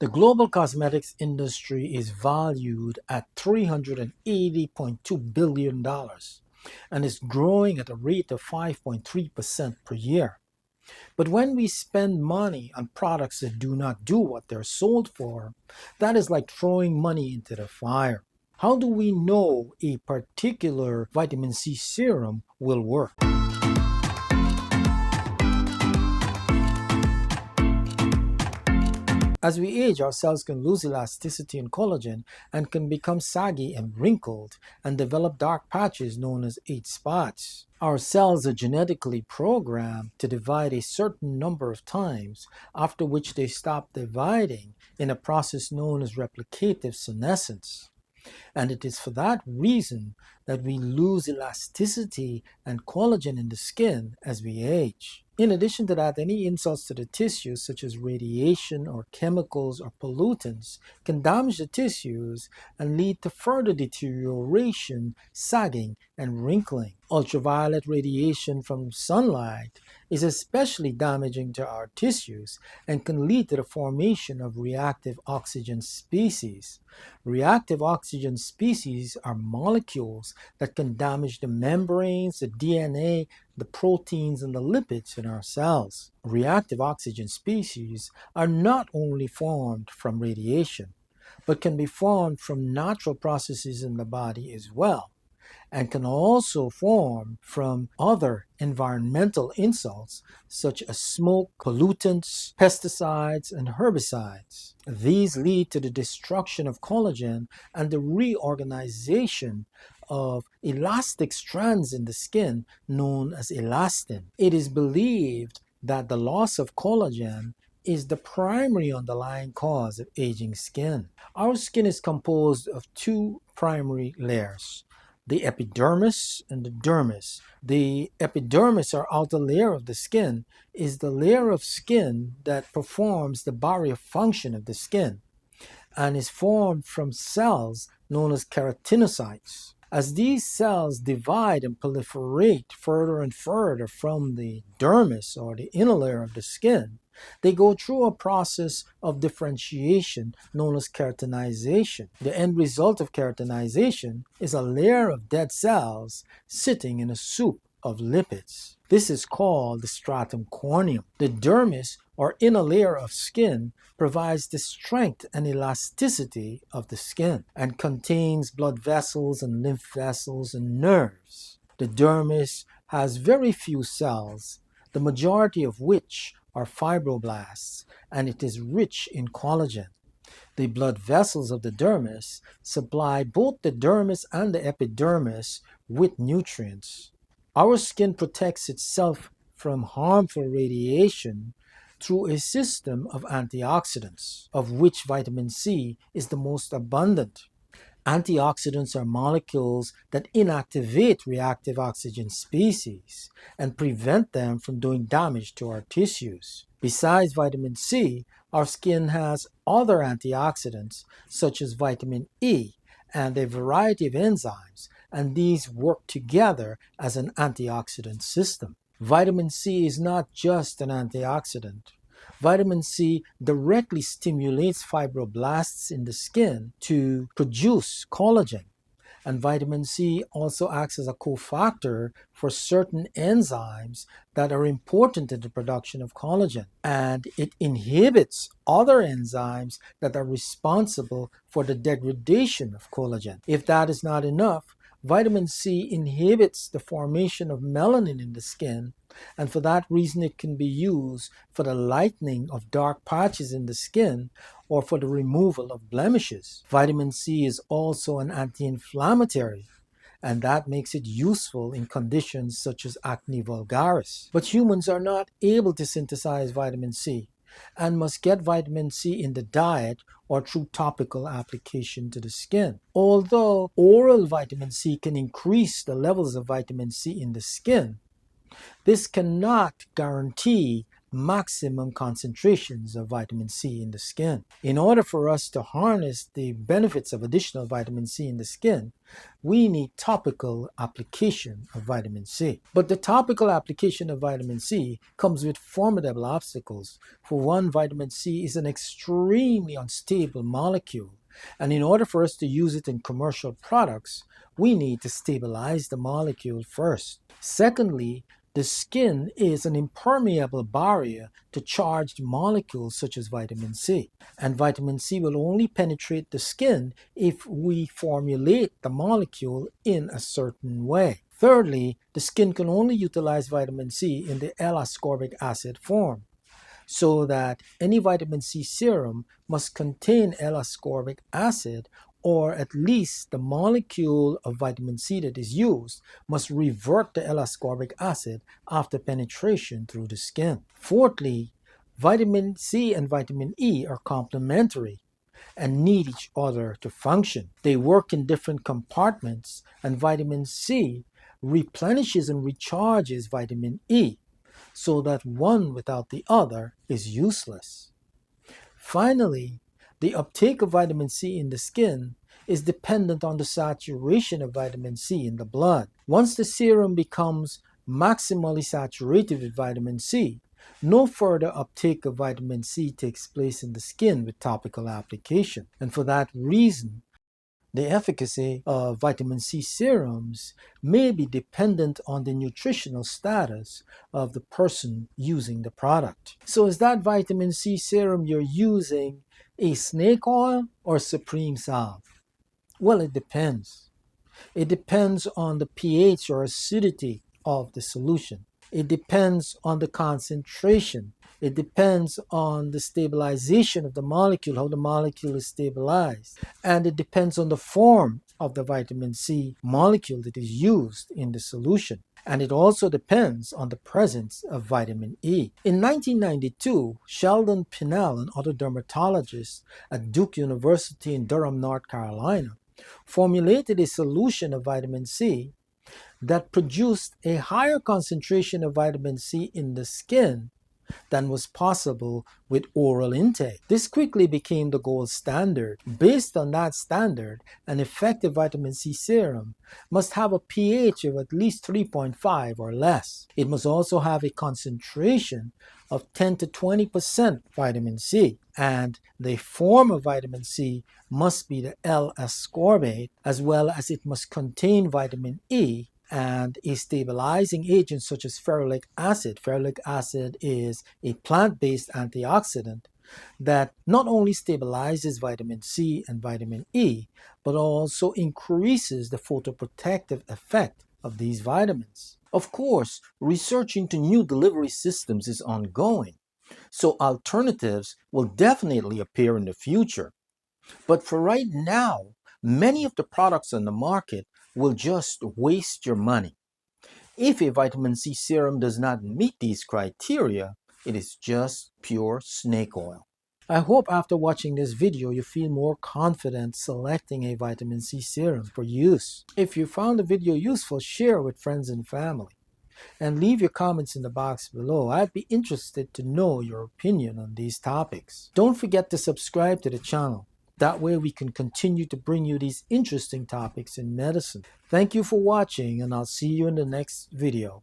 The global cosmetics industry is valued at $380.2 billion and is growing at a rate of 5.3% per year. But when we spend money on products that do not do what they're sold for, that is like throwing money into the fire. How do we know a particular vitamin C serum will work? As we age, our cells can lose elasticity and collagen and can become saggy and wrinkled and develop dark patches known as age spots. Our cells are genetically programmed to divide a certain number of times, after which they stop dividing in a process known as replicative senescence. And it is for that reason that we lose elasticity and collagen in the skin as we age. In addition to that, any insults to the tissues, such as radiation or chemicals or pollutants, can damage the tissues and lead to further deterioration, sagging, and wrinkling. Ultraviolet radiation from sunlight is especially damaging to our tissues and can lead to the formation of reactive oxygen species. Reactive oxygen species are molecules that can damage the membranes, the DNA, the proteins, and the lipids in our cells. Reactive oxygen species are not only formed from radiation, but can be formed from natural processes in the body as well, and can also form from other environmental insults such as smoke, pollutants, pesticides, and herbicides. These lead to the destruction of collagen and the reorganization of elastic strands in the skin known as elastin. It is believed that the loss of collagen is the primary underlying cause of aging skin. Our skin is composed of two primary layers: the epidermis and the dermis. The epidermis, or outer layer of the skin, is the layer of skin that performs the barrier function of the skin and is formed from cells known as keratinocytes. As these cells divide and proliferate further and further from the dermis, or the inner layer of the skin, they go through a process of differentiation known as keratinization. The end result of keratinization is a layer of dead cells sitting in a soup of lipids. This is called the stratum corneum. The dermis, or inner layer of skin, provides the strength and elasticity of the skin and contains blood vessels and lymph vessels and nerves. The dermis has very few cells, the majority of which are fibroblasts, and it is rich in collagen. The blood vessels of the dermis supply both the dermis and the epidermis with nutrients. Our skin protects itself from harmful radiation through a system of antioxidants, of which vitamin C is the most abundant. Antioxidants are molecules that inactivate reactive oxygen species and prevent them from doing damage to our tissues. Besides vitamin C, our skin has other antioxidants such as vitamin E and a variety of enzymes, and these work together as an antioxidant system. Vitamin C is not just an antioxidant. Vitamin C directly stimulates fibroblasts in the skin to produce collagen. And vitamin C also acts as a cofactor for certain enzymes that are important in the production of collagen. And it inhibits other enzymes that are responsible for the degradation of collagen. If that is not enough, vitamin C inhibits the formation of melanin in the skin, and for that reason it can be used for the lightening of dark patches in the skin or for the removal of blemishes. Vitamin C is also an anti-inflammatory, and that makes it useful in conditions such as acne vulgaris. But humans are not able to synthesize vitamin C and must get vitamin C in the diet or through topical application to the skin. Although oral vitamin C can increase the levels of vitamin C in the skin, this cannot guarantee maximum concentrations of vitamin C in the skin. In order for us to harness the benefits of additional vitamin C in the skin, we need topical application of vitamin C. But the topical application of vitamin C comes with formidable obstacles. For one, vitamin C is an extremely unstable molecule, and in order for us to use it in commercial products, we need to stabilize the molecule first. Secondly, the skin is an impermeable barrier to charged molecules such as vitamin C, and vitamin C will only penetrate the skin if we formulate the molecule in a certain way. Thirdly, the skin can only utilize vitamin C in the L-Ascorbic acid form, so that any vitamin C serum must contain L-ascorbic acid, or at least the molecule of vitamin C that is used must revert to L-ascorbic acid after penetration through the skin. Fourthly, vitamin C and vitamin E are complementary and need each other to function. They work in different compartments, and vitamin C replenishes and recharges vitamin E, so that one without the other is useless. Finally, the uptake of vitamin C in the skin is dependent on the saturation of vitamin C in the blood. Once the serum becomes maximally saturated with vitamin C, no further uptake of vitamin C takes place in the skin with topical application. And for that reason, the efficacy of vitamin C serums may be dependent on the nutritional status of the person using the product. So is that vitamin C serum you're using a snake oil or supreme salve? Well, it depends. It depends on the pH or acidity of the solution. It depends on the concentration. It depends on the stabilization of the molecule, how the molecule is stabilized. And it depends on the form of the vitamin C molecule that is used in the solution. And it also depends on the presence of vitamin E. In 1992, Sheldon Pinnell and other dermatologists at Duke University in Durham, North Carolina, formulated a solution of vitamin C that produced a higher concentration of vitamin C in the skin than was possible with oral intake. This quickly became the gold standard. Based on that standard, an effective vitamin C serum must have a pH of at least 3.5 or less. It must also have a concentration of 10 to 20% vitamin C, and the form of vitamin C must be the L-ascorbate, as well as it must contain vitamin E and a stabilizing agent such as ferulic acid. Ferulic acid is a plant-based antioxidant that not only stabilizes vitamin C and vitamin E, but also increases the photoprotective effect of these vitamins. Of course, research into new delivery systems is ongoing, so alternatives will definitely appear in the future. But for right now, many of the products on the market will just waste your money. If a vitamin C serum does not meet these criteria, it is just pure snake oil. I hope after watching this video you feel more confident selecting a vitamin C serum for use. If you found the video useful, share with friends and family. And leave your comments in the box below. I'd be interested to know your opinion on these topics. Don't forget to subscribe to the channel. That way we can continue to bring you these interesting topics in medicine. Thank you for watching, and I'll see you in the next video.